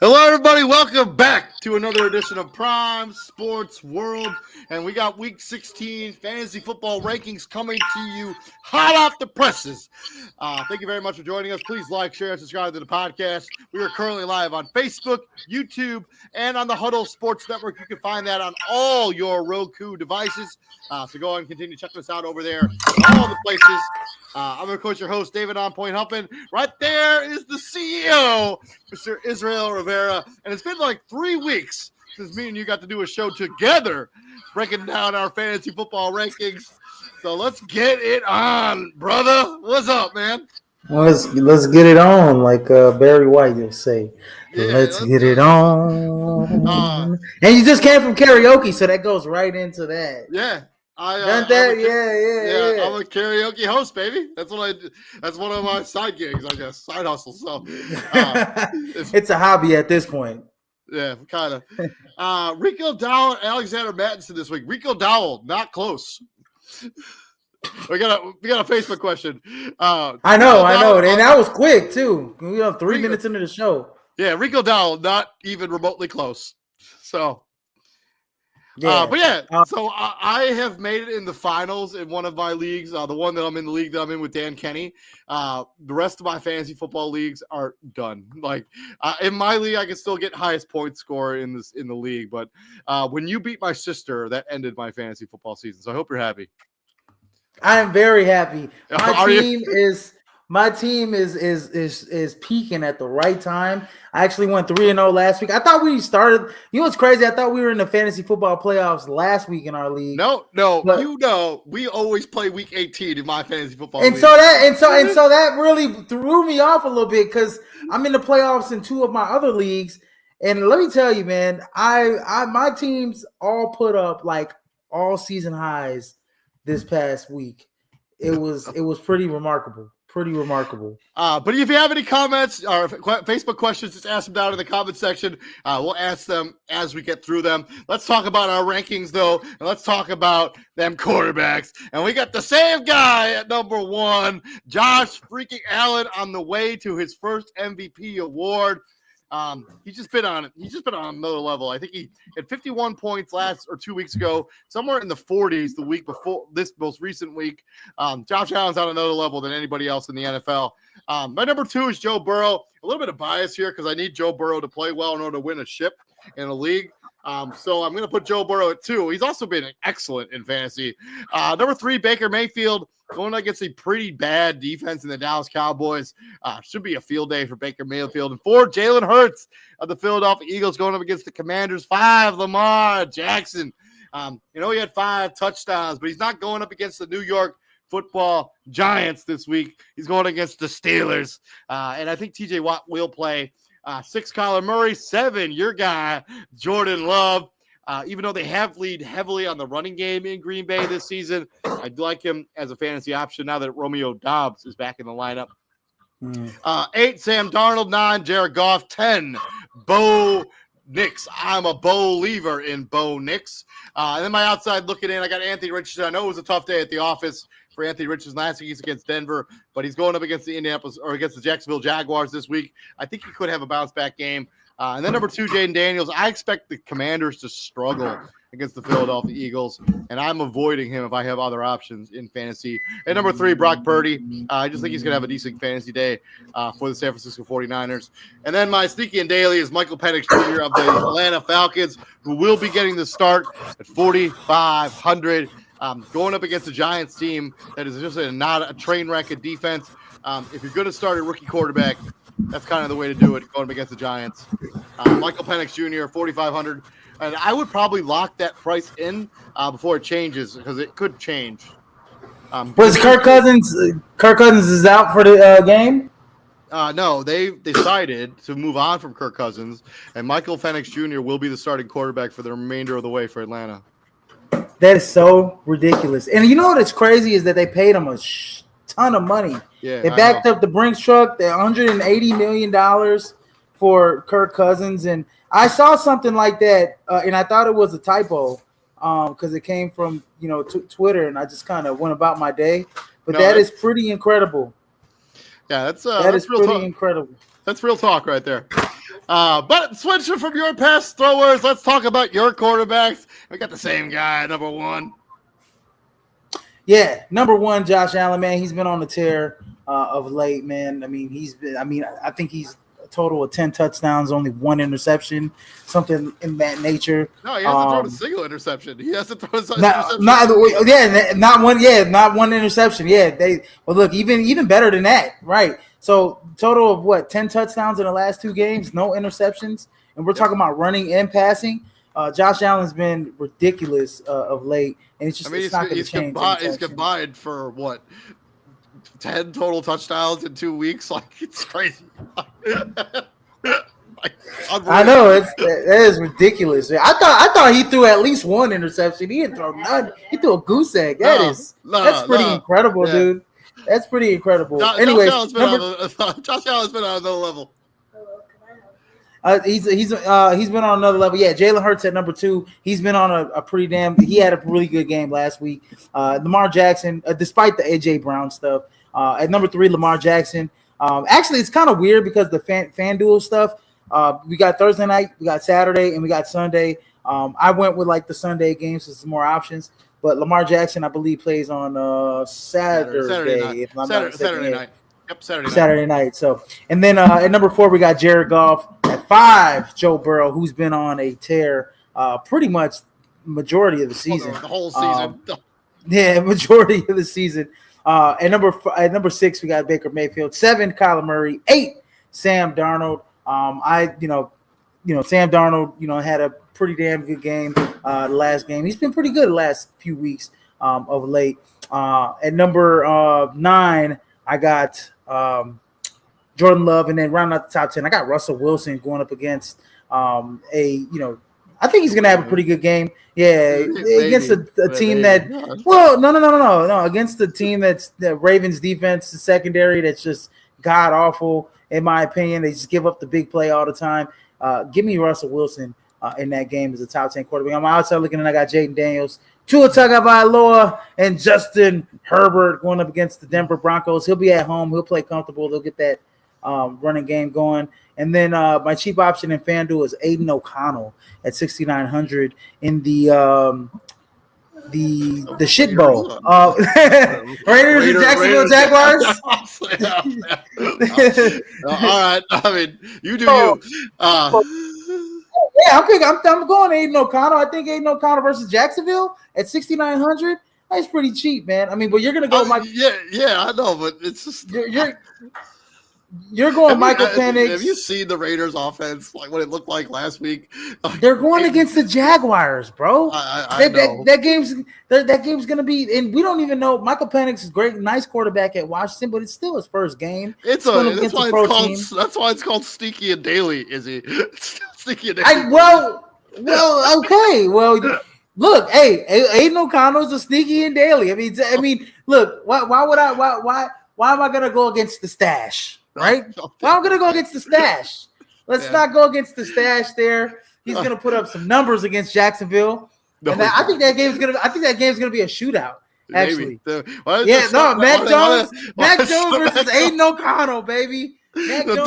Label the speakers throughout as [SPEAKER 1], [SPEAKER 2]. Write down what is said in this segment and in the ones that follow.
[SPEAKER 1] Hello, everybody. Welcome back to another edition of Prime Sports World. And we got Week 16 fantasy football rankings coming to you hot off the presses. Thank you very much for joining us. Please like, share, and subscribe to the podcast. We are currently live on Facebook, YouTube, and on the Huddle Sports Network. You can find that on all your Roku devices. So go ahead and continue checking us out over there, all the places. I'm, of course, your host, David On Point Huffman. Right there is the CEO, Mr. Israel Rivera. And it's been like 3 weeks since me and you got to do a show together breaking down our fantasy football rankings. So let's get it on, brother. What's up, man?
[SPEAKER 2] Let's get it on, like Barry White will say. Yeah, let's get it on. And you just came from karaoke, so that goes right into that.
[SPEAKER 1] Yeah.
[SPEAKER 2] I'm a
[SPEAKER 1] karaoke host, baby. That's what I do. That's one of my side gigs, I guess, side hustles. So
[SPEAKER 2] it's a hobby at this point.
[SPEAKER 1] Yeah, kind of. Rico Dowell, Alexander Mattinson this week. Rico Dowell, not close. We got a Facebook question.
[SPEAKER 2] I know, and that was quick too. We have 3 minutes into the show.
[SPEAKER 1] Yeah, Rico Dowell, not even remotely close. So.
[SPEAKER 2] Yeah.
[SPEAKER 1] So I have made it in the finals in one of my leagues, the one that I'm in, the league that I'm in with Dan Kenny. The rest of my fantasy football leagues are done. Like in my league, I can still get highest point score in the league, but when you beat my sister, that ended my fantasy football season. So I hope you're happy.
[SPEAKER 2] I am very happy. My team is peaking at the right time. I actually went 3-0 last week. I thought we started. You know what's crazy? I thought we were in the fantasy football playoffs last week in our league.
[SPEAKER 1] No, we always play week 18 in my fantasy football
[SPEAKER 2] league.
[SPEAKER 1] So
[SPEAKER 2] that really threw me off a little bit because I'm in the playoffs in 2 of my other leagues. And let me tell you, man, my teams all put up like all season highs this past week. It was pretty remarkable.
[SPEAKER 1] But if you have any comments or Facebook questions, just ask them down in the comment section. We'll ask them as we get through them. Let's talk about our rankings, though, and let's talk about them quarterbacks. And we got the same guy at number 1, Josh freaking Allen, on the way to his first MVP award. He's just been on another level. I think he had 51 points 2 weeks ago, somewhere in the 40s the week before this most recent week. Josh Allen's on another level than anybody else in the NFL. My number 2 is Joe Burrow. A little bit of bias here because I need Joe Burrow to play well in order to win a ship in a league. So I'm going to put Joe Burrow at 2. He's also been excellent in fantasy. Number 3, Baker Mayfield, going against a pretty bad defense in the Dallas Cowboys. Should be a field day for Baker Mayfield. And 4, Jalen Hurts of the Philadelphia Eagles, going up against the Commanders. 5, Lamar Jackson. He had 5 touchdowns, but he's not going up against the New York Football Giants this week. He's going against the Steelers. And I think TJ Watt will play. 6, Kyler Murray. 7, your guy, Jordan Love. Even though they have lead heavily on the running game in Green Bay this season, I'd like him as a fantasy option now that Romeo Doubs is back in the lineup. 8, Sam Darnold. 9, Jared Goff. 10, Bo Nix. I'm a believer in Bo Nix. And then my outside looking in, I got Anthony Richardson. I know it was a tough day at the office for Anthony Richardson last week. He's against Denver, but he's going up against the Jacksonville Jaguars this week. I think he could have a bounce back game. And then number 2, Jaden Daniels. I expect the Commanders to struggle against the Philadelphia Eagles, and I'm avoiding him if I have other options in fantasy. And number 3, Brock Purdy. I just think he's going to have a decent fantasy day for the San Francisco 49ers. And then my sneaky and daily is Michael Penix Jr. of the Atlanta Falcons, who will be getting the start at 4,500. Going up against a Giants team that is just not a train wreck of defense. If you're going to start a rookie quarterback, that's kind of the way to do it, going up against the Giants. Michael Penix Jr., 4,500. And I would probably lock that price in before it changes because it could change.
[SPEAKER 2] Was Kirk Cousins is out for the game?
[SPEAKER 1] No, they decided to move on from Kirk Cousins, and Michael Penix Jr. will be the starting quarterback for the remainder of the way for Atlanta.
[SPEAKER 2] That is so ridiculous. And you know what's crazy is that they paid him a ton of money.
[SPEAKER 1] Yeah,
[SPEAKER 2] they backed up the Brinks truck, the $180 million for Kirk Cousins. And I saw something like that, and I thought it was a typo because it came from Twitter, and I just kind of went about my day. But that is pretty incredible.
[SPEAKER 1] Yeah, that's
[SPEAKER 2] real
[SPEAKER 1] pretty
[SPEAKER 2] incredible.
[SPEAKER 1] That's real talk right there. But switching from your pass throwers, let's talk about your quarterbacks. We got the same guy, number one.
[SPEAKER 2] Yeah, number one, Josh Allen, man. He's been on the tear of late, man. I mean, I think he's a total of 10 touchdowns, only one interception, something in that nature.
[SPEAKER 1] No, he hasn't thrown a single interception. He hasn't thrown a interception.
[SPEAKER 2] Not one interception. Yeah, look, even better than that, right? So total of what, 10 touchdowns in the last 2 games, no interceptions, and we're talking about running and passing. Josh Allen's been ridiculous of late, and it's just it's not going to change.
[SPEAKER 1] He's combined for what, 10 total touchdowns in 2 weeks? Like, it's crazy.
[SPEAKER 2] I know that is ridiculous. I thought he threw at least one interception. He didn't throw none. He threw a goose egg. That's pretty incredible, dude. That's pretty incredible. Anyway,
[SPEAKER 1] Josh Allen's been on another level.
[SPEAKER 2] He's been on another level. Yeah, Jalen Hurts at number 2. He's been on a pretty damn. He had a really good game last week. Lamar Jackson, despite the AJ Brown stuff, at number 3, Lamar Jackson. Actually, it's kind of weird because the FanDuel stuff. We got Thursday night, we got Saturday, and we got Sunday. I went with like the Sunday games, so some more options. But Lamar Jackson, I believe, plays on Saturday
[SPEAKER 1] night. Yep,
[SPEAKER 2] Saturday night. So, and then at number 4, we got Jared Goff. At 5, Joe Burrow, who's been on a tear pretty much majority of the season.
[SPEAKER 1] The whole season.
[SPEAKER 2] Majority of the season. At number 6, we got Baker Mayfield. 7, Kyler Murray. 8, Sam Darnold. Sam Darnold, had a pretty damn good game the last game. He's been pretty good the last few weeks of late. At number 9, I got Jordan Love, and then rounding out the top 10, I got Russell Wilson going up against I think he's gonna have a pretty good game. Yeah, against a team that. Well, no. Against the team that's the Ravens defense, the secondary that's just god awful in my opinion. They just give up the big play all the time. Give me Russell Wilson in that game as a top 10 quarterback. I'm outside looking, and I got Jaden Daniels, Tua Tagovailoa, and Justin Herbert going up against the Denver Broncos. He'll be at home. He'll play comfortable. They'll get that running game going. And then my cheap option in FanDuel is Aiden O'Connell at 6,900 in the shit bowl. Raiders and Jacksonville Jaguars.
[SPEAKER 1] All right. I mean, you do you.
[SPEAKER 2] Yeah, I'm going Aiden O'Connell. I think Aiden O'Connell versus Jacksonville at 6,900. That's pretty cheap, man. I mean, but you're gonna go Mike.
[SPEAKER 1] Yeah, I know, but it's just
[SPEAKER 2] you're going Michael Penix.
[SPEAKER 1] Have you seen the Raiders offense, like what it looked like last week?
[SPEAKER 2] They're going against the Jaguars, bro.
[SPEAKER 1] I know.
[SPEAKER 2] That game's gonna be, and we don't even know. Michael Penix is great, nice quarterback at Washington, but it's still his first game.
[SPEAKER 1] That's why it's called Sneaky and Daily, Izzy. It's still Sneaky and Daily.
[SPEAKER 2] Okay. Well, look, hey, Aiden O'Connell's a Sneaky and Daily. I mean, look, why am I gonna go against the stash? Right? Well, I'm gonna go against the stash. Let's not go against the stash there. He's gonna put up some numbers against Jacksonville. And I think that game's gonna be a shootout. Actually. Mac Jones versus Aiden O'Connell, baby.
[SPEAKER 1] The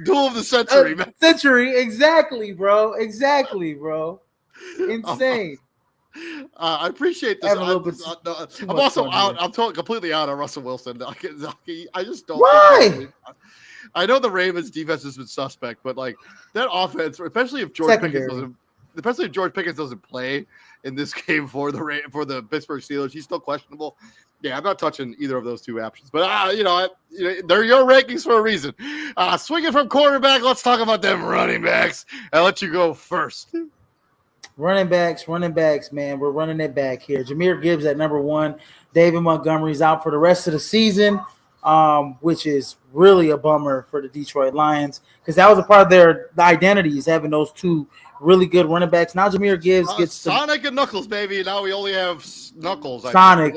[SPEAKER 1] duel of the century.
[SPEAKER 2] Century, exactly, bro. Insane.
[SPEAKER 1] I appreciate this. I'm also out. I'm completely out on Russell Wilson. I just don't.
[SPEAKER 2] Why?
[SPEAKER 1] I know the Ravens' defense has been suspect, but like that offense, especially if George Pickens doesn't play in this game for the Pittsburgh Steelers, he's still questionable. Yeah, I'm not touching either of those 2 options, but they're your rankings for a reason. Swinging from quarterback, let's talk about them running backs. I'll let you go first.
[SPEAKER 2] Running backs, man. We're running it back here. Jahmyr Gibbs at number 1. David Montgomery's out for the rest of the season, which is really a bummer for the Detroit Lions because that was a part of their identity is having those 2 really good running backs. Now Jahmyr Gibbs gets
[SPEAKER 1] Sonic and Knuckles, baby. Now we only have Knuckles.
[SPEAKER 2] Sonic.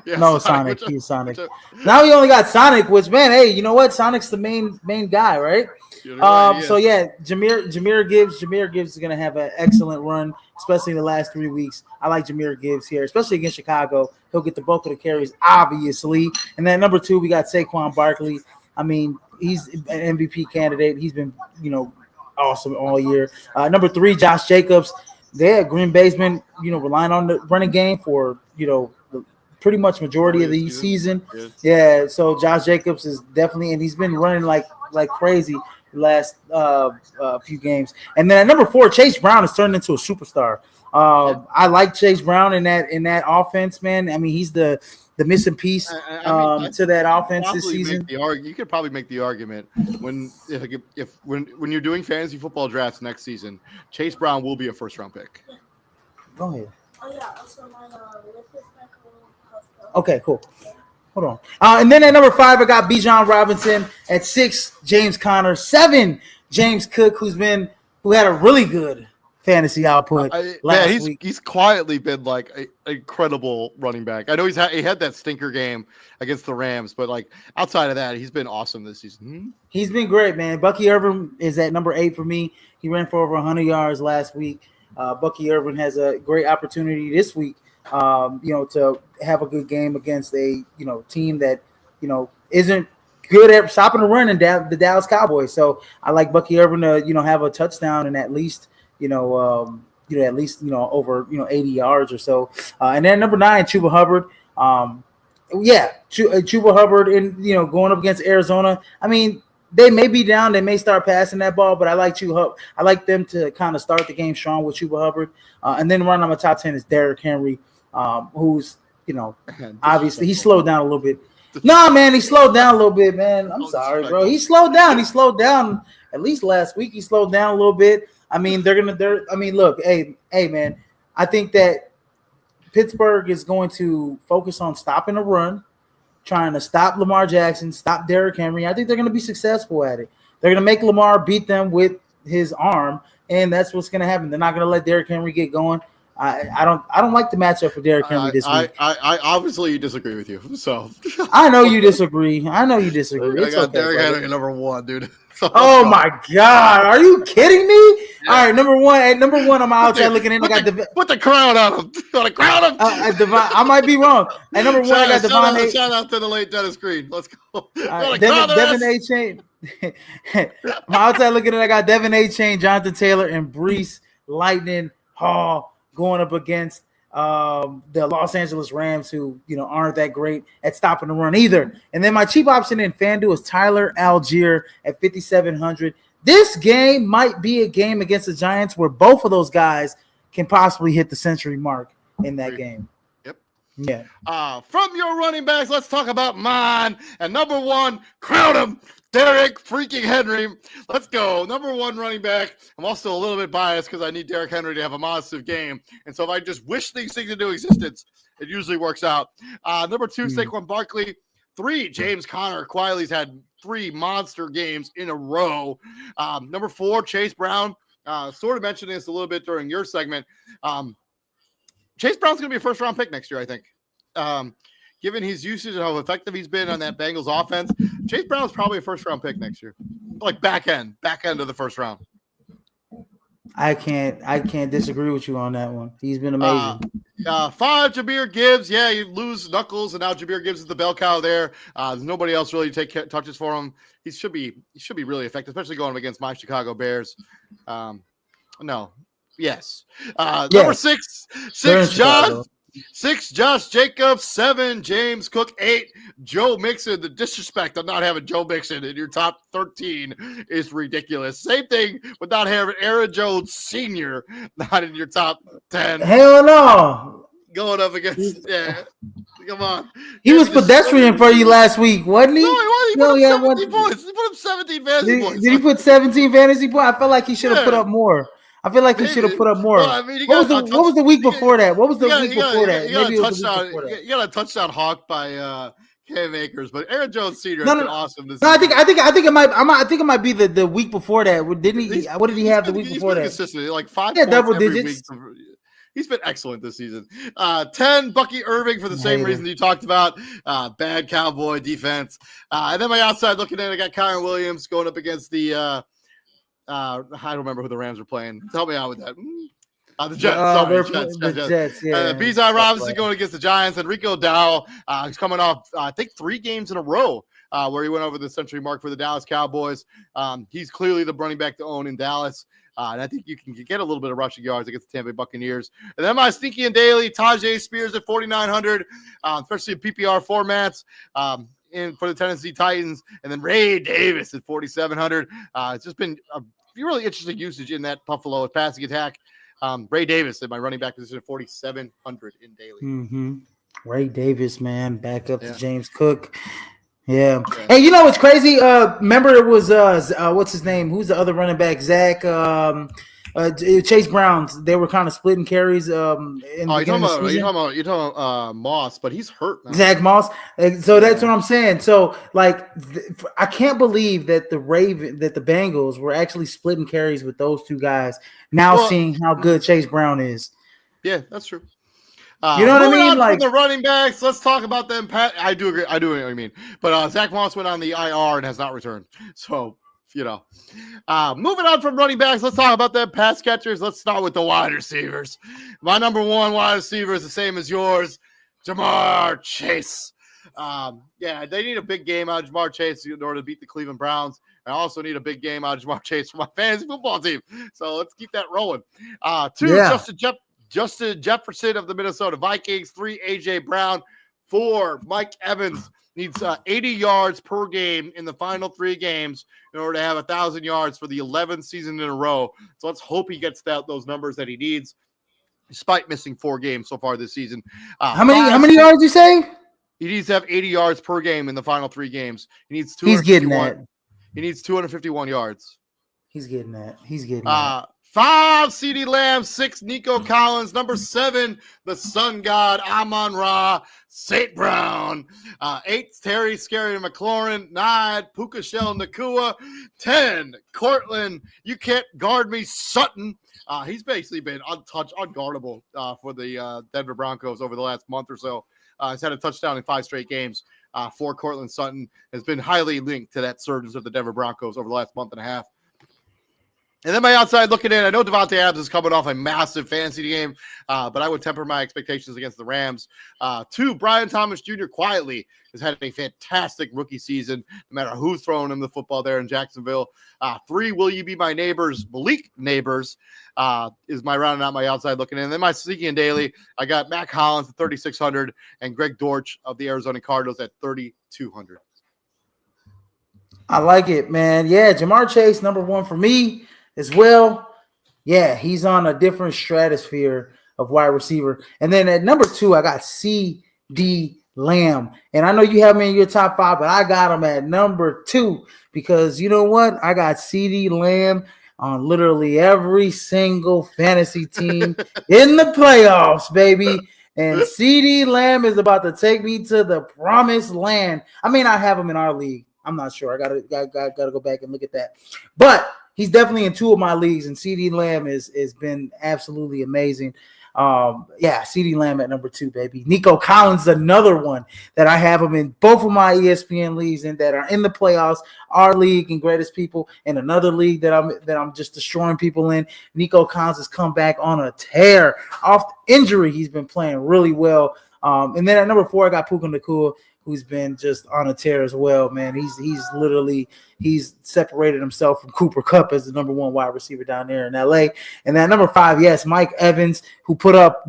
[SPEAKER 2] Sonic. He's Sonic. Now we only got Sonic, which, man, hey, you know what? Sonic's the main guy, right? So yeah, Jahmyr Gibbs is gonna have an excellent run, especially in the last 3 weeks. I like Jahmyr Gibbs here, especially against Chicago. He'll get the bulk of the carries, obviously. And then number 2, we got Saquon Barkley. I mean, he's an MVP candidate. He's been, awesome all year. Number 3, Josh Jacobs. Green Bay's been, relying on the running game for, pretty much majority of the season.
[SPEAKER 1] Yes.
[SPEAKER 2] Yeah, so Josh Jacobs is definitely, and he's been running like crazy the last few games. And then at number 4, Chase Brown has turned into a superstar. I like Chase Brown in that offense, man. I mean, he's the missing piece to that offense this season.
[SPEAKER 1] You could probably make the argument when you're doing fantasy football drafts next season, Chase Brown will be a first-round pick.
[SPEAKER 2] Go ahead.
[SPEAKER 3] Oh yeah, also my
[SPEAKER 2] Okay, cool. Hold on. And then at number 5, I got Bijan Robinson. At 6, James Conner. 7, James Cook, who had a really good fantasy output last week.
[SPEAKER 1] He's quietly been like an incredible running back. I know he had that stinker game against the Rams, but like outside of that, he's been awesome this season.
[SPEAKER 2] He's been great, man. Bucky Irvin is at number 8 for me. He ran for over 100 yards last week. Bucky Irvin has a great opportunity this week, to have a good game against a team that isn't good at stopping the run in the Dallas Cowboys. So I like Bucky Irvin to have a touchdown and at least over 80 yards or so. And then number 9, Chuba Hubbard. Chuba Hubbard going up against Arizona. I mean, they may be down. They may start passing that ball, but I like Chuba. I like them to kind of start the game strong with Chuba Hubbard. And then running on my top 10 is Derrick Henry, who's obviously he slowed down a little bit. No, man, he slowed down a little bit, man. I'm sorry, bro. He slowed down. He slowed down at least last week. He slowed down a little bit. I mean, look, hey, man. I think that Pittsburgh is going to focus on stopping the run, trying to stop Lamar Jackson, stop Derrick Henry. I think they're going to be successful at it. They're going to make Lamar beat them with his arm, and that's what's going to happen. They're not going to let Derrick Henry get going. I don't like the matchup for Derrick Henry this week.
[SPEAKER 1] I obviously disagree with you. So
[SPEAKER 2] I know you disagree. I
[SPEAKER 1] It's got Derrick Henry number 1, dude.
[SPEAKER 2] Oh my God! Are you kidding me? Yeah. All right, number one. I'm outside looking in.
[SPEAKER 1] Put the crown on him. Put the crown on him.
[SPEAKER 2] I might be wrong. At number 1, I got Devon.
[SPEAKER 1] Shout out to the late Dennis Green. Let's go.
[SPEAKER 2] Devin A. Chain. I'm outside looking in. I got Devin A. Chain, Jonathan Taylor, and Breece Lightning Hall going up against the Los Angeles Rams, who aren't that great at stopping the run either. And then my cheap option in FanDuel is Tyler Algier at 5,700. This game might be a game against the Giants where both of those guys can possibly hit the century mark in that game.
[SPEAKER 1] Yep.
[SPEAKER 2] Yeah.
[SPEAKER 1] From your running backs, let's talk about mine. And number 1, crown him, Derrick freaking Henry. Let's go. Number 1 running back. I'm also a little bit biased because I need Derrick Henry to have a massive game. And so if I just wish these things into existence, it usually works out. Number 2, Saquon Barkley. 3, James Conner. Quietly's had 3 monster games in a row. Number 4, Chase Brown. Sort of mentioned this a little bit during your segment. Chase Brown's going to be a first-round pick next year, I think. Given his usage and how effective he's been on that Bengals offense, Chase Brown is probably a first-round pick next year. Like back end of the first round.
[SPEAKER 2] I can't disagree with you on that one. He's been amazing.
[SPEAKER 1] 5, Jahmyr Gibbs. Yeah, you lose Knuckles, and now Jahmyr Gibbs is the bell cow there. There's nobody else really to take touches for him. He should be really effective, especially going against my Chicago Bears. Yes. Number 6, John. 6, Josh Jacobs. 7, James Cook. 8, Joe Mixon. The disrespect of not having Joe Mixon in your top 13 is ridiculous. Same thing with not having Aaron Jones Sr. not in your top 10.
[SPEAKER 2] Hell no.
[SPEAKER 1] Going up against, come on.
[SPEAKER 2] He was pedestrian for you last week, wasn't he?
[SPEAKER 1] No, he wasn't. He put up 17 points. He put up 17 fantasy points. Did
[SPEAKER 2] he put 17 fantasy points? I felt like he should have put up more. I feel like he should have put up more. Well, I mean, what was the week before that? What was the week before that?
[SPEAKER 1] You got a touchdown hawk by Cam Akers, but Aaron Jones Sr. has been awesome this
[SPEAKER 2] season. I think it might be the week before that. Didn't he? What did he have the week before that?
[SPEAKER 1] Consistently, like 5 points
[SPEAKER 2] double
[SPEAKER 1] every
[SPEAKER 2] digits.
[SPEAKER 1] Week. He's been excellent this season. 10, Bucky Irving for the same reason you talked about. Bad Cowboy defense. And then my outside looking at it, I got Kyron Williams going up against the I don't remember who the Rams were playing. Help me out with that. The Jets.
[SPEAKER 2] The Jets, yeah.
[SPEAKER 1] Bijan Robinson going against the Giants. And Rico Dowell is coming off, I think, 3 games in a row where he went over the century mark for the Dallas Cowboys. He's clearly the running back to own in Dallas. And I think you can get a little bit of rushing yards against the Tampa Bay Buccaneers. And then my sneaky and daily, Tajay Spears at 4,900, especially in PPR formats. For the Tennessee Titans, and then Ray Davis at 4,700. It's just been a really interesting usage in that Buffalo passing attack. Ray Davis at my running back position at 4,700 in daily.
[SPEAKER 2] Mm-hmm. Ray Davis, man, back up to James Cook. Yeah. Hey, you know what's crazy? Remember it was what's his name? Who's the other running back? Zach. Chase Brown. They were kind of splitting carries. You're talking
[SPEAKER 1] about Moss, but he's hurt now.
[SPEAKER 2] Zach Moss. So that's what I'm saying. So like, I can't believe that the Bengals were actually splitting carries with those two guys. Now seeing how good Chase Brown is.
[SPEAKER 1] Yeah, that's true.
[SPEAKER 2] You know what I mean?
[SPEAKER 1] Like the running backs, let's talk about them. I do agree. I do know what you mean. But Zach Moss went on the IR and has not returned. So, moving on from running backs, let's talk about them pass catchers. Let's start with the wide receivers. My number one wide receiver is the same as yours, Jamar Chase. They need a big game out of Jamar Chase in order to beat the Cleveland Browns. I also need a big game out of Jamar Chase for my fantasy football team. So let's keep that rolling. Justin Jefferson of the Minnesota Vikings. 3, A.J. Brown. 4, Mike Evans. Needs 80 yards per game in the final 3 games in order to have 1,000 yards for the 11th season in a row. So let's hope he gets those numbers that he needs, despite missing 4 games so far this season.
[SPEAKER 2] How many yards you say?
[SPEAKER 1] He needs to have 80 yards per game in the final 3 games. He needs 251.
[SPEAKER 2] He's getting that.
[SPEAKER 1] He needs 251 yards.
[SPEAKER 2] He's getting that.
[SPEAKER 1] 5, CeeDee Lamb. 6, Nico Collins. Number 7, the Sun God, Amon-Ra, St. Brown. 8, Terry Scary McLaurin. 9, Puka Shell Nakua. 10, Cortland, you can't guard me, Sutton. He's basically been unguardable for the Denver Broncos over the last month or so. He's had a touchdown in 5 straight games for Cortland Sutton. Has been highly linked to that surge of the Denver Broncos over the last month and a half. And then my outside looking in, I know Devontae Adams is coming off a massive fantasy game, but I would temper my expectations against the Rams. 2, Brian Thomas Jr. quietly has had a fantastic rookie season, no matter who's throwing him the football there in Jacksonville. 3, Will You Be My Neighbors? Malik Neighbors is my rounding out my outside looking in. And then my sneaky and daily, I got Matt Collins at 3,600 and Greg Dortch of the Arizona Cardinals at 3,200.
[SPEAKER 2] I like it, man. Yeah, Jamar Chase, number 1 for me as well. Yeah, he's on a different stratosphere of wide receiver. And then at number 2, I got CeeDee Lamb. And I know you have me in your top 5, but I got him at number 2 because you know what? I got CeeDee Lamb on literally every single fantasy team in the playoffs, baby. And CeeDee Lamb is about to take me to the promised land. I may not have him in our league. I'm not sure. I gotta go back and look at that. But he's definitely in 2 of my leagues, and CeeDee Lamb has been absolutely amazing. CeeDee Lamb at number 2, baby. Nico Collins is another one that I have him in both of my ESPN leagues and that are in the playoffs, our league and greatest people, and another league that I'm just destroying people in. Nico Collins has come back on a tear off injury. He's been playing really well. And then at number 4, I got Puka Nacua, who's been just on a tear as well, man. He's separated himself from Cooper Kupp as the number 1 wide receiver down there in LA. And then number 5, yes, Mike Evans, who put up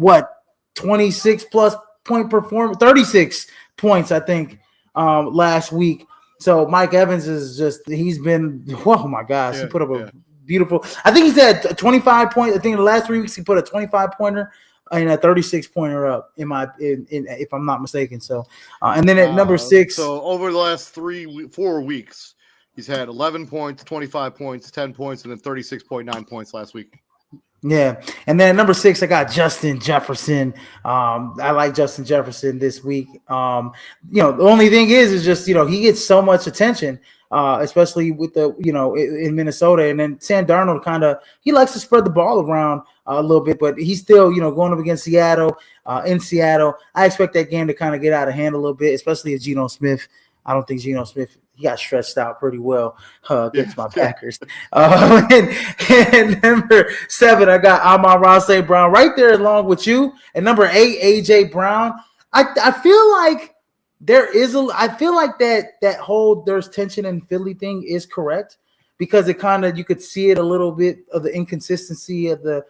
[SPEAKER 2] 26 plus point performance, 36 points, I think, last week. So Mike Evans he's been, oh my gosh, he put up a beautiful, I think he's at 25 points. I think in the last 3 weeks he put a 25-pointer. And a 36-pointer up if I'm not mistaken. So, and then at number 6.
[SPEAKER 1] So over the last 4 weeks, he's had 11 points, 25 points, 10 points, and then 36.9 points last week.
[SPEAKER 2] Yeah. And then at number 6, I got Justin Jefferson. I like Justin Jefferson this week. The only thing is just, he gets so much attention, especially with in Minnesota. And then Sam Darnold he likes to spread the ball around a little bit, but he's still, going up against Seattle, in Seattle. I expect that game to kind of get out of hand a little bit, especially as Geno Smith. I don't think Geno Smith, he got stretched out pretty well against my Packers. And number 7, I got Amon-Ra St. Brown right there along with you. And number 8, A.J. Brown. I feel like I feel like that whole there's tension in Philly thing is correct because it kind of you could see it a little bit of the inconsistency of the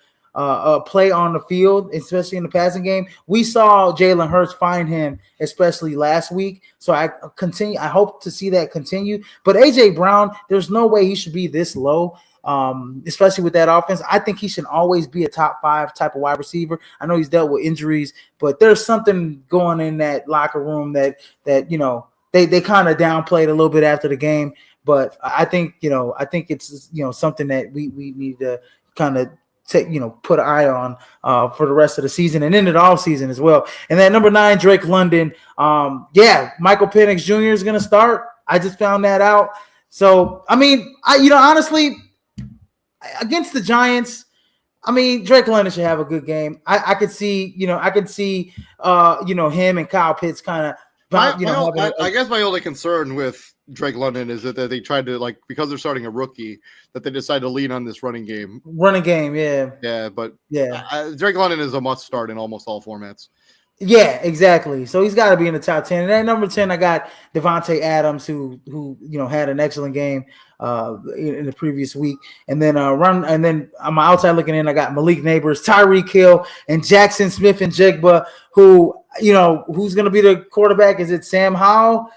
[SPEAKER 2] play on the field, especially in the passing game. We saw Jalen Hurts find him, especially last week. So I hope to see that continue. But AJ Brown, there's no way he should be this low. Especially with that offense, I think he should always be a top 5 type of wide receiver. I know he's dealt with injuries, but there's something going in that locker room that they kind of downplayed a little bit after the game. But I think it's something that we need to kind of put an eye on for the rest of the season and into the off season as well. And then number 9, Drake London. Michael Penix Jr. is going to start. I just found that out. So I mean, honestly. Against the Giants, I mean, Drake London should have a good game. I could see him and Kyle Pitts kind of.
[SPEAKER 1] I guess my only concern with Drake London is that they tried to because they're starting a rookie that they decided to lean on this running game.
[SPEAKER 2] Yeah.
[SPEAKER 1] Drake London is a must start in almost all formats.
[SPEAKER 2] Yeah, exactly. So he's got to be in the top 10. And at number 10, I got Devontae Adams, who had an excellent game in the previous week. And then on my outside looking in, I got Malik Neighbors, Tyreek Hill, and Jackson Smith and Jigba, who who's going to be the quarterback? Is it Sam Howell?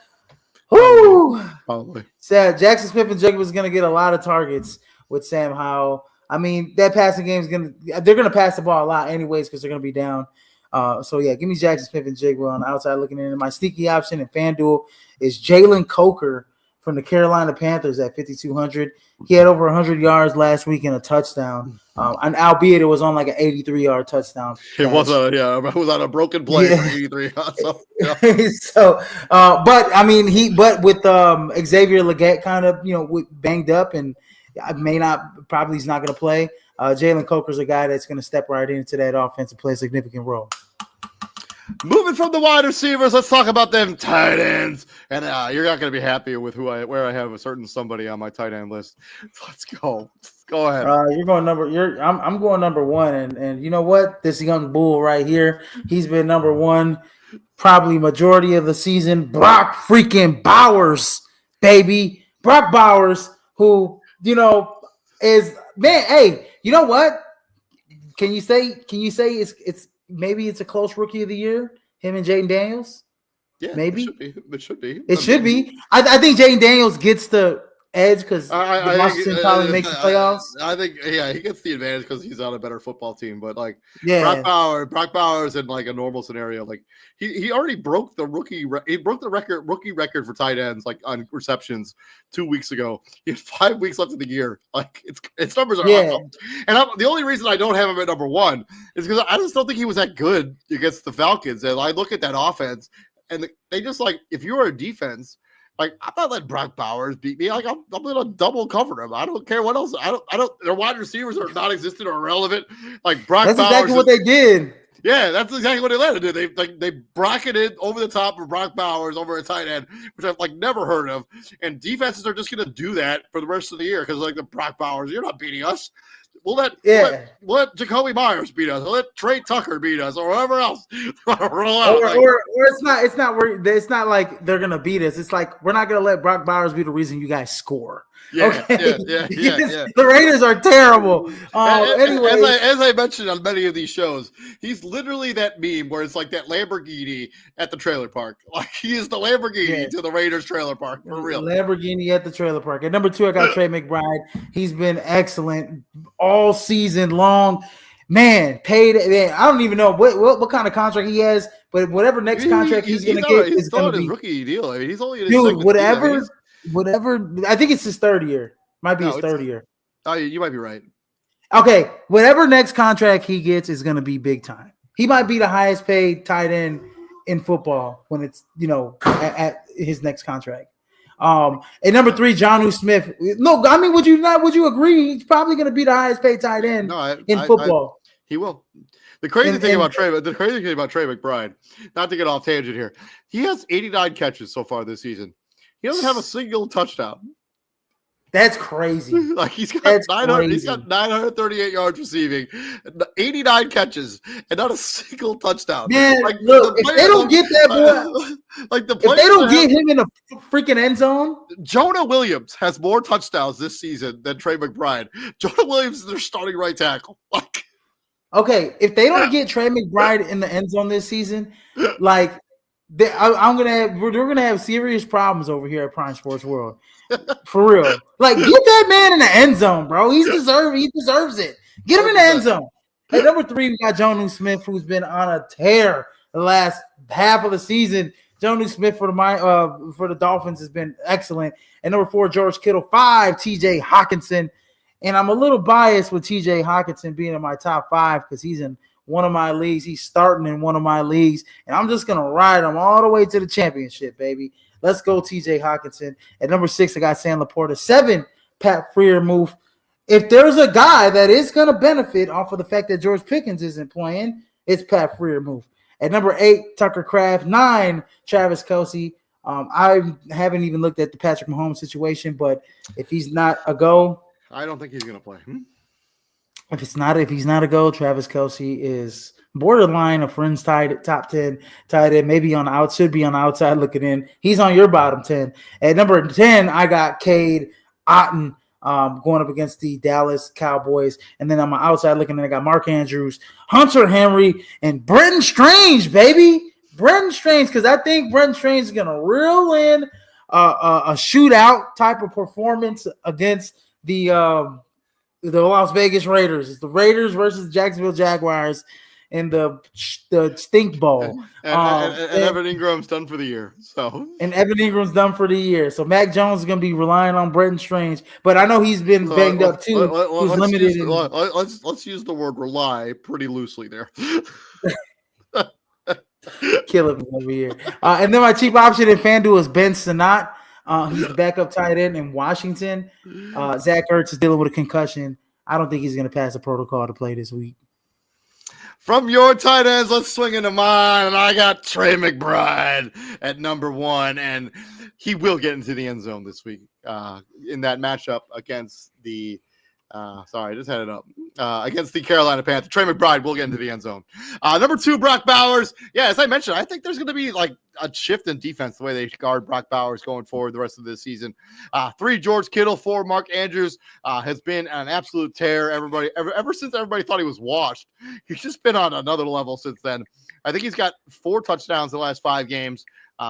[SPEAKER 1] Probably.
[SPEAKER 2] So Jackson Smith and Jigba is going to get a lot of targets with Sam Howell. I mean, that passing game is they're going to pass the ball a lot anyways because they're going to be down. Give me Jackson Smith and Jigba on the outside looking in. My sneaky option in FanDuel is Jalen Coker from the Carolina Panthers at 5,200. He had over 100 yards last week and a touchdown. And albeit it was on like an 83-yard touchdown.
[SPEAKER 1] It was on a broken play. Yeah. 83 yards.
[SPEAKER 2] But with Xavier Legette kind of banged up and he's not going to play. Jalen Coker's a guy that's going to step right into that offense and play a significant role.
[SPEAKER 1] Moving from the wide receivers, let's talk about them tight ends. And you're not going to be happy with where I have a certain somebody on my tight end list. Let's go. Go ahead.
[SPEAKER 2] You're going I'm going number 1, and you know what? This young bull right here, he's been number 1 probably majority of the season. Brock freaking Bowers, baby. Brock Bowers, who is man. Hey, you know what? Can you say it's maybe it's a close rookie of the year? Him and Jaden Daniels.
[SPEAKER 1] Yeah,
[SPEAKER 2] maybe
[SPEAKER 1] it should be.
[SPEAKER 2] It should be. I think Jaden Daniels gets the edge because Washington probably makes the playoffs.
[SPEAKER 1] I think he gets the advantage because he's on a better football team. But Brock Bowers in like a normal scenario, he already broke the rookie record for tight ends on receptions 2 weeks ago. He had 5 weeks left of the year. Its numbers are awesome. And the only reason I don't have him at number 1 is because I just don't think he was that good against the Falcons. And I look at that offense and they just if you're a defense. I'm not letting Brock Bowers beat me. I'm going to double cover him. I don't care what else. I don't. Their wide receivers are non-existent or irrelevant. Brock Bowers.
[SPEAKER 2] That's exactly what they did.
[SPEAKER 1] Yeah, that's exactly what Atlanta did. They bracketed over the top of Brock Bowers over a tight end, which I've never heard of. And defenses are just going to do that for the rest of the year because the Brock Bowers, you're not beating us. We'll let Jacoby Myers beat us. We'll let Trey Tucker beat us, or whoever else. Roll out.
[SPEAKER 2] Or it's not like they're gonna beat us. It's we're not gonna let Brock Bowers be the reason you guys score.
[SPEAKER 1] Yeah.
[SPEAKER 2] The Raiders are terrible. Anyway,
[SPEAKER 1] as I mentioned on many of these shows, he's literally that meme where it's that Lamborghini at the trailer park. He is the Lamborghini to the Raiders trailer park for real.
[SPEAKER 2] Lamborghini at the trailer park. At number 2, I got Trey McBride. He's been excellent all season long. Man, paid. Man, I don't even know what kind of contract he has, but whatever next contract he's going to get is going to be
[SPEAKER 1] his rookie deal. I mean, he's only in
[SPEAKER 2] his whatever. I think it's his 3rd year. Might be his 3rd year.
[SPEAKER 1] Oh, you might be right.
[SPEAKER 2] Okay, whatever next contract he gets is going to be big time. He might be the highest paid tight end in football when it's at his next contract. At number 3, Jonnu Smith. No, I mean, would you agree? He's probably going to be the highest paid tight end in football.
[SPEAKER 1] He will. The crazy thing about Trey McBride, not to get off tangent here, he has 89 catches so far this season. He doesn't have a single touchdown.
[SPEAKER 2] That's crazy.
[SPEAKER 1] Like he's got
[SPEAKER 2] That's
[SPEAKER 1] 900. He's
[SPEAKER 2] crazy.
[SPEAKER 1] got 938 yards receiving, 89 catches, and not a single touchdown.
[SPEAKER 2] Man,
[SPEAKER 1] Like
[SPEAKER 2] look,
[SPEAKER 1] the
[SPEAKER 2] if they
[SPEAKER 1] players,
[SPEAKER 2] don't get that boy,
[SPEAKER 1] like the
[SPEAKER 2] if they
[SPEAKER 1] players
[SPEAKER 2] don't
[SPEAKER 1] that have
[SPEAKER 2] get him in the freaking end zone,
[SPEAKER 1] Jonah Williams has more touchdowns this season than Trey McBride. Jonah Williams is their starting right tackle. Like,
[SPEAKER 2] okay, if they don't get Trey McBride in the end zone this season, like we're gonna have serious problems over here at Prime Sports World. For real. Like, get that man in the end zone, bro. He deserves it. Get him in the end zone. At number 3, we got Jonnu Smith, who's been on a tear the last half of the season. Jonnu Smith for the Dolphins has been excellent. At number 4, George Kittle. 5, TJ Hawkinson. And I'm a little biased with TJ Hawkinson being in my top 5 because he's in one of my leagues. He's starting in one of my leagues. And I'm just going to ride him all the way to the championship, baby. Let's go, TJ Hawkinson. At number 6, I got Sam Laporta. 7, Pat Freiermuth. If there's a guy that is going to benefit off of the fact that George Pickens isn't playing, it's Pat Freiermuth. At number 8, Tucker Kraft. 9, Travis Kelce. I haven't even looked at the Patrick Mahomes situation, but if he's not a go,
[SPEAKER 1] I don't think he's going to play.
[SPEAKER 2] If he's not a go, Travis Kelce is borderline a fringe top 10 tight end, maybe should be on the outside looking in. He's on your bottom 10. At number 10, I got Cade Otton going up against the Dallas Cowboys. And then on my outside looking in, I got Mark Andrews, Hunter Henry, and Brenton Strange, baby. Brenton Strange, because I think Brenton Strange is going to reel in a shootout type of performance against the Las Vegas Raiders. It's the Raiders versus the Jacksonville Jaguars in the stink bowl.
[SPEAKER 1] And Evan Ingram's done for the year.
[SPEAKER 2] And Evan Ingram's done for the year. So Mac Jones is going to be relying on Brenton Strange. But I know he's been banged up too.
[SPEAKER 1] Let's use the word rely pretty loosely there.
[SPEAKER 2] Killing me over here. And then my cheap option in FanDuel is Ben Sinnott. He's the backup tight end in Washington. Zach Ertz is dealing with a concussion. I don't think he's going to pass the protocol to play this week.
[SPEAKER 1] From your tight ends, let's swing into mine. And I got Trey McBride at number 1. And he will get into the end zone this week in that matchup against the sorry, I just had it up. Against the Carolina Panthers. Trey McBride will get into the end zone. Number 2, Brock Bowers. Yeah, as I mentioned, I think there's going to be like a shift in defense the way they guard Brock Bowers going forward the rest of this season. 3, George Kittle. 4, Mark Andrews has been an absolute tear. Ever since everybody thought he was washed, he's just been on another level since then. I think he's got 4 touchdowns in the last 5 games.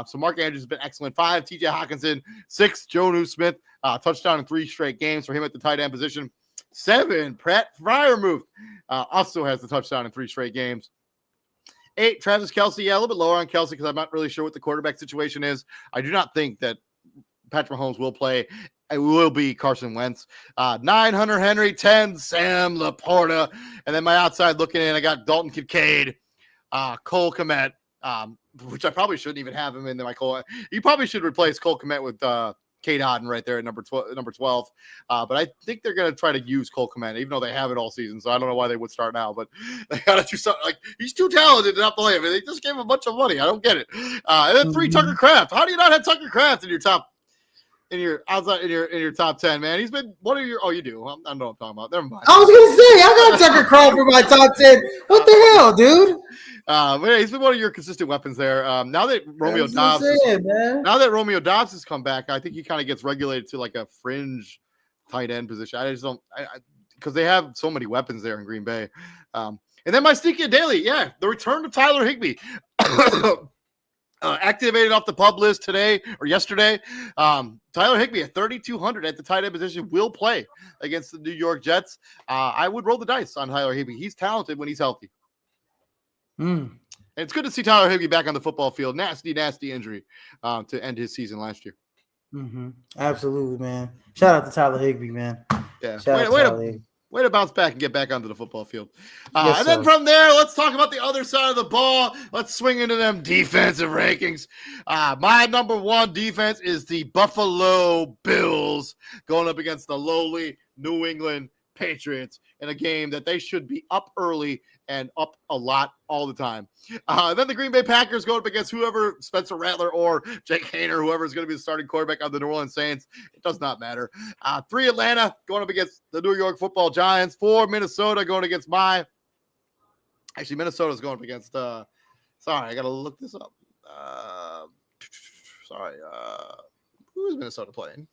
[SPEAKER 1] So Mark Andrews has been excellent. 5, TJ Hawkinson. 6, Jonnu Smith. Touchdown in 3 straight games for him at the tight end position. 7, Pat Freiermuth also has the touchdown in 3 straight games. 8, Travis Kelce. Yeah, a little bit lower on Kelce because I'm not really sure what the quarterback situation is. I do not think that Patrick Mahomes will play. It will be Carson Wentz. 9, Hunter Henry. 10, Sam Laporta. And then my outside looking in, I got Dalton Kincaid, Cole Kmet, which I probably shouldn't even have him in my Cole. You probably should replace Cole Kmet with Cade Otton right there at number 12. But I think they're going to try to use Cole Kmet, even though they have it all season. So I don't know why they would start now, but they got to do something. Like, he's too talented to not play him. They just gave him a bunch of money. I don't get it. And then 3, Tucker Kraft. How do you not have Tucker Kraft in your top? In your top 10, man? He's been what are your? Oh, you do. I don't know what I'm talking about. Never mind.
[SPEAKER 2] I was gonna say I got Tucker Kraft in my top 10. What the hell, dude?
[SPEAKER 1] But yeah, he's been one of your consistent weapons there. Now that Romeo Doubs has come back, I think he kind of gets regulated to like a fringe tight end position. I just don't, because they have so many weapons there in Green Bay. And then my sneaky daily, yeah, the return to Tyler Higbee. Activated off the pub list today or yesterday. Tyler Higbee at 3,200 at the tight end position will play against the New York Jets. I would roll the dice on Tyler Higbee. He's talented when he's healthy. And it's good to see Tyler Higbee back on the football field. Nasty injury to end his season last year.
[SPEAKER 2] Absolutely, man. Shout out to Tyler Higbee, man.
[SPEAKER 1] Yeah. Way to bounce back and get back onto the football field.
[SPEAKER 2] Yes,
[SPEAKER 1] and then from there, let's talk about the other side of the ball. Let's swing into them defensive rankings. My number 1 defense is the Buffalo Bills going up against the lowly New England Patriots in a game that they should be up early and up a lot all the time. Then the Green Bay Packers go up against whoever, Spencer Rattler or Jake Haener, whoever is going to be the starting quarterback of the New Orleans Saints. It does not matter. 3 Atlanta going up against the New York Football Giants. 4 Minnesota going against Minnesota's going up against sorry, I got to look this up. Who is Minnesota playing?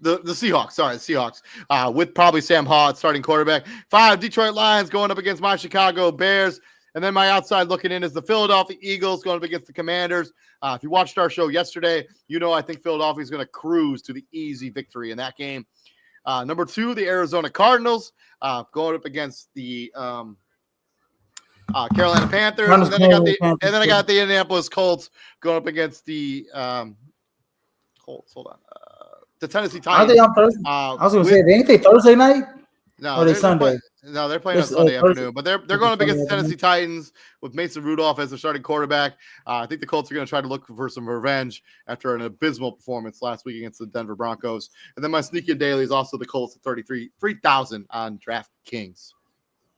[SPEAKER 1] The Seahawks. Sorry, the Seahawks. With probably Sam Hall starting quarterback. 5 Detroit Lions going up against my Chicago Bears. And then my outside looking in is the Philadelphia Eagles going up against the Commanders. If you watched our show yesterday, I think Philadelphia is going to cruise to the easy victory in that game. Number 2, the Arizona Cardinals going up against the Carolina Panthers. And then I got the Indianapolis Colts going up against the Colts. Hold on. The Tennessee Titans.
[SPEAKER 2] Are they on Thursday? I was going to say, ain't they Thursday night?
[SPEAKER 1] No,
[SPEAKER 2] or are they Sunday?
[SPEAKER 1] They're playing on Sunday afternoon. But they're going up against the Tennessee Titans with Mason Rudolph as their starting quarterback. I think the Colts are going to try to look for some revenge after an abysmal performance last week against the Denver Broncos. And then my sneaky daily is also the Colts at 3,000 on DraftKings.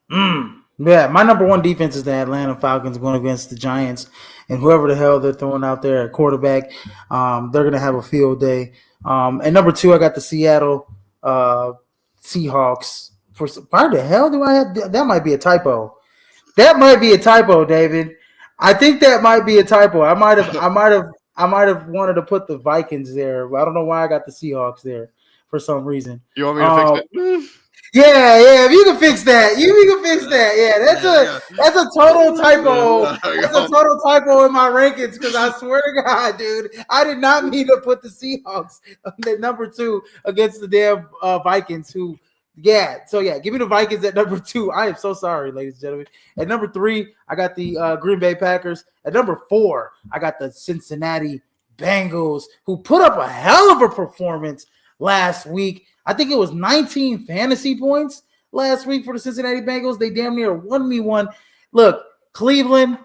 [SPEAKER 2] Yeah, my number 1 defense is the Atlanta Falcons going against the Giants, and whoever the hell they're throwing out there at quarterback, they're going to have a field day. And number 2, I got the Seattle Seahawks. Why the hell do I have? That might be a typo. That might be a typo, David. I think that might be a typo. I might have wanted to put the Vikings there, but I don't know why I got the Seahawks there for some reason.
[SPEAKER 1] You want me to fix it?
[SPEAKER 2] Yeah. If you can fix that, Yeah, that's a total typo. That's a total typo in my rankings because I swear to God, dude, I did not mean to put the Seahawks at number 2 against the damn Vikings. Give me the Vikings at number 2. I am so sorry, ladies and gentlemen. At number 3, I got the Green Bay Packers. At number 4, I got the Cincinnati Bengals, who put up a hell of a performance last week. I think it was 19 fantasy points last week for the Cincinnati Bengals. They damn near won me one. Look, Cleveland,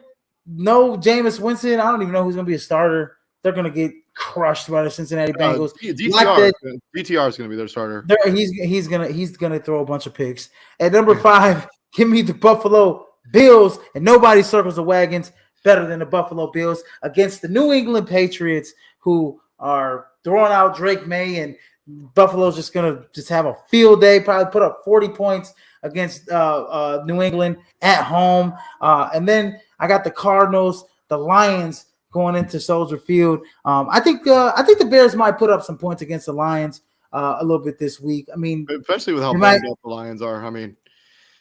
[SPEAKER 2] no Jameis Winston. I don't even know who's going to be a starter. They're going to get crushed by the Cincinnati Bengals.
[SPEAKER 1] DTR is going to be their starter.
[SPEAKER 2] He's gonna throw a bunch of picks. At number 5, give me the Buffalo Bills, and nobody circles the wagons better than the Buffalo Bills against the New England Patriots, who are throwing out Drake May, and Buffalo's just gonna have a field day. Probably put up 40 points against New England at home, and then I got the Cardinals, the Lions going into Soldier Field. I think the Bears might put up some points against the Lions a little bit this week. I mean,
[SPEAKER 1] especially with how banged up the Lions are. I mean,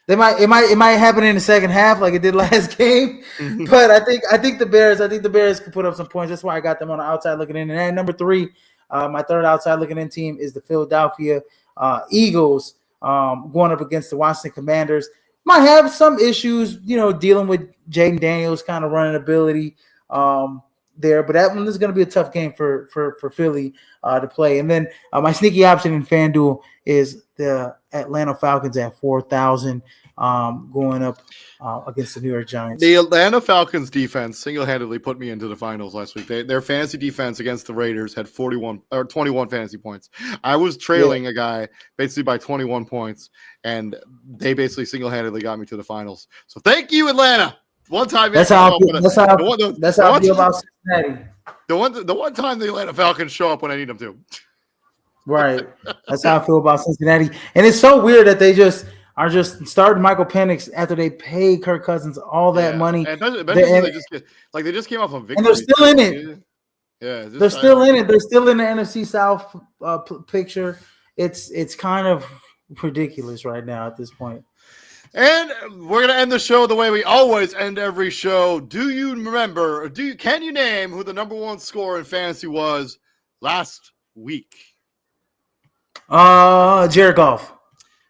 [SPEAKER 2] it might happen in the second half like it did last game. But I think the Bears can put up some points. That's why I got them on the outside looking in. And then number 3, my third outside looking in team is the Philadelphia Eagles going up against the Washington Commanders. Might have some issues, dealing with Jaden Daniels' kind of running ability there, but that one is going to be a tough game for Philly to play. And then my sneaky option in FanDuel is the Atlanta Falcons at 4,000 going up against the New York Giants.
[SPEAKER 1] The Atlanta Falcons defense single-handedly put me into the finals last week. Their fantasy defense against the Raiders had 21 fantasy points. I was trailing a guy basically by 21 points, and they basically single-handedly got me to the finals. So thank you, Atlanta. One time,
[SPEAKER 2] that's how I feel about Cincinnati.
[SPEAKER 1] The one time the Atlanta Falcons show up when I need them to.
[SPEAKER 2] Right. That's how I feel about Cincinnati. And it's so weird that they are starting Michael Penix after they paid Kirk Cousins all that money.
[SPEAKER 1] And they just came off a victory.
[SPEAKER 2] And they're still in it.
[SPEAKER 1] Yeah,
[SPEAKER 2] they're still in it. They're still in the NFC South picture. It's kind of ridiculous right now at this point.
[SPEAKER 1] And we're going to end the show the way we always end every show. Do you remember, or can you name who the number 1 scorer in fantasy was last week?
[SPEAKER 2] Jared Goff.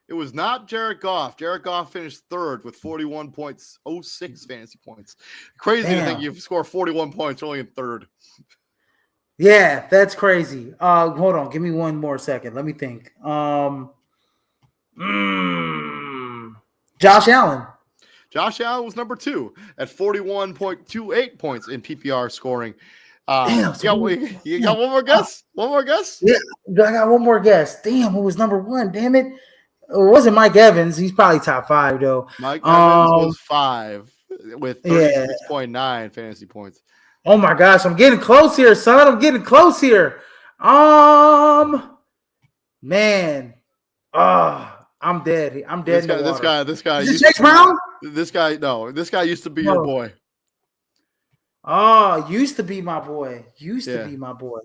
[SPEAKER 1] It was not Jared Goff. Jared Goff finished 3rd with 41.06 fantasy points. Crazy to think you score 41 points only in 3rd.
[SPEAKER 2] Yeah, that's crazy. Hold on. Give me one more second. Let me think. Josh Allen.
[SPEAKER 1] Josh Allen was number 2 at 41.28 points in PPR scoring.
[SPEAKER 2] Damn,
[SPEAKER 1] you got one more guess? One more guess?
[SPEAKER 2] Yeah, I got one more guess. Damn, who was number 1? Damn it. It wasn't Mike Evans. He's probably top 5 though.
[SPEAKER 1] Mike Evans was 5 with
[SPEAKER 2] Yeah.
[SPEAKER 1] 36.9 fantasy points.
[SPEAKER 2] Oh my gosh, I'm getting close here, son. I'm getting close here. Man. I'm dead. I'm dead in the water.
[SPEAKER 1] This guy.
[SPEAKER 2] Is it Chase Brown?
[SPEAKER 1] This guy used to be your boy.
[SPEAKER 2] Oh, used to be my boy. To be my boy.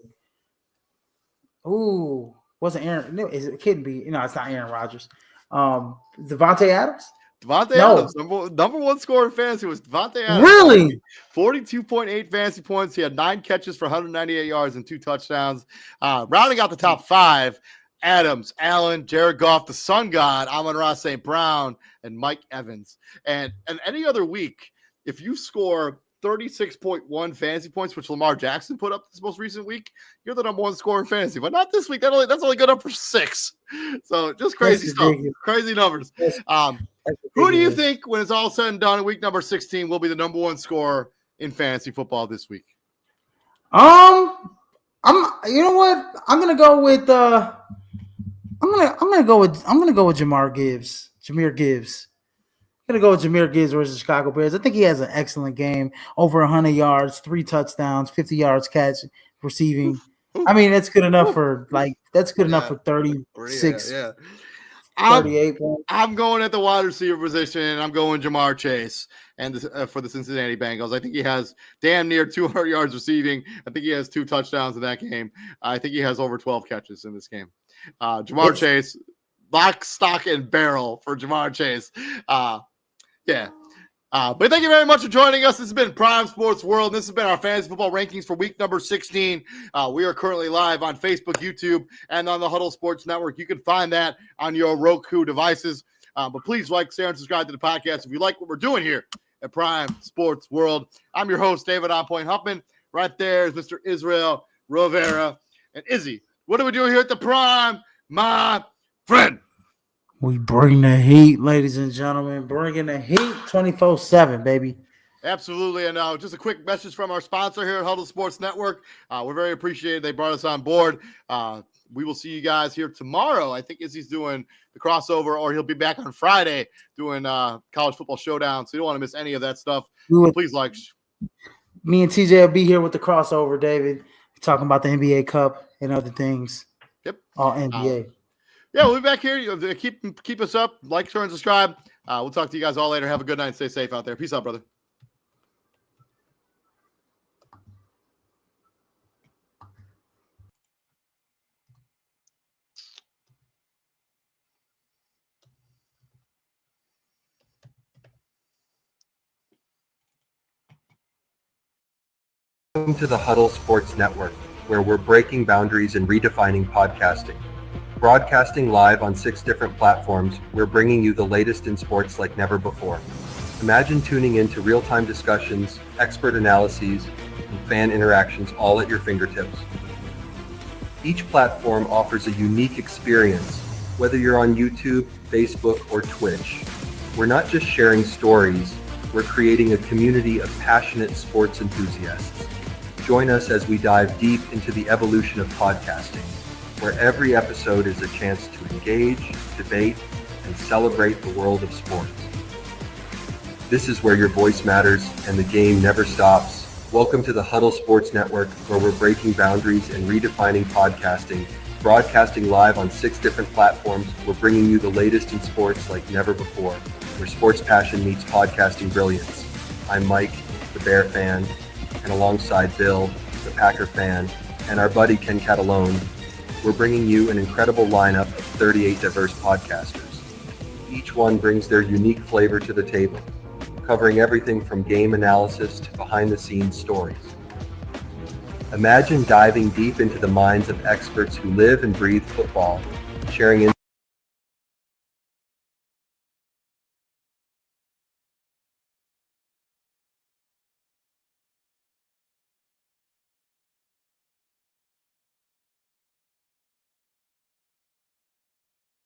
[SPEAKER 2] Ooh, wasn't Aaron? No, it couldn't be. No, it's not Aaron Rodgers. Devontae Adams.
[SPEAKER 1] Adams, number one scorer in fantasy was Devontae Adams.
[SPEAKER 2] Really?
[SPEAKER 1] 42.8 fantasy points. He had 9 catches for 198 yards and 2 touchdowns. Rounding out the top 5, Adams, Allen, Jared Goff, the Sun God, Amon-Ra St. Brown, and Mike Evans. And any other week, if you score 36.1 fantasy points, which Lamar Jackson put up this most recent week, you're the number one scorer in fantasy. But not this week. That's only good up for 6. So just crazy stuff. Crazy numbers. Who do you think, when it's all said and done in week number 16, will be the number one scorer in fantasy football this week?
[SPEAKER 2] You know what? I'm gonna go with Jahmyr Gibbs. I'm gonna go with Jahmyr Gibbs versus the Chicago Bears. I think he has an excellent game, over 100 yards, 3 touchdowns, 50 yards catch receiving. I mean, that's good enough for 36. 38 points.
[SPEAKER 1] I'm going at the wide receiver position, and I'm going Jamar Chase and for the Cincinnati Bengals. I think he has damn near 200 yards receiving. I think he has 2 touchdowns in that game. I think he has over 12 catches in this game. Jamar Chase, lock, stock, and barrel for Jamar Chase. But thank you very much for joining us. This has been Prime Sports World. This has been our fantasy football rankings for week number 16. We are currently live on Facebook, YouTube, and on the Huddle Sports Network. You can find that on your Roku devices. But please like, share, and subscribe to the podcast if you like what we're doing here at Prime Sports World. I'm your host, David On Point Huffman. Right there is Mr. Israel Rivera. And Izzy, what are we doing here at the Prime, my friend?
[SPEAKER 2] We bring the heat, ladies and gentlemen. Bringing the heat 24/7, baby.
[SPEAKER 1] Absolutely. And just a quick message from our sponsor here at Huddle Sports Network. We're very appreciated. They brought us on board. We will see you guys here tomorrow. I think Izzy's doing the crossover, or he'll be back on Friday doing College Football Showdown. So you don't want to miss any of that stuff. Please like.
[SPEAKER 2] Me and TJ will be here with the crossover, David. Talking about the NBA Cup and other things.
[SPEAKER 1] Yep.
[SPEAKER 2] All NBA.
[SPEAKER 1] We'll be back here. Keep us up. Like, share, and subscribe. We'll talk to you guys all later. Have a good night. Stay safe out there. Peace out, brother.
[SPEAKER 3] Welcome to the Huddle Sports Network, where we're breaking boundaries and redefining podcasting. Broadcasting live on 6 different platforms, we're bringing you the latest in sports like never before. Imagine tuning into real-time discussions, expert analyses, and fan interactions all at your fingertips. Each platform offers a unique experience, whether you're on YouTube, Facebook, or Twitch. We're not just sharing stories, we're creating a community of passionate sports enthusiasts. Join us as we dive deep into the evolution of podcasting, where every episode is a chance to engage, debate, and celebrate the world of sports. This is where your voice matters and the game never stops. Welcome to the Huddle Sports Network, where we're breaking boundaries and redefining podcasting. Broadcasting live on 6 different platforms, we're bringing you the latest in sports like never before, where sports passion meets podcasting brilliance. I'm Mike, the Bear fan, and alongside Bill, the Packer fan, and our buddy Ken Catalone, we're bringing you an incredible lineup of 38 diverse podcasters. Each one brings their unique flavor to the table, covering everything from game analysis to behind-the-scenes stories. Imagine diving deep into the minds of experts who live and breathe football, sharing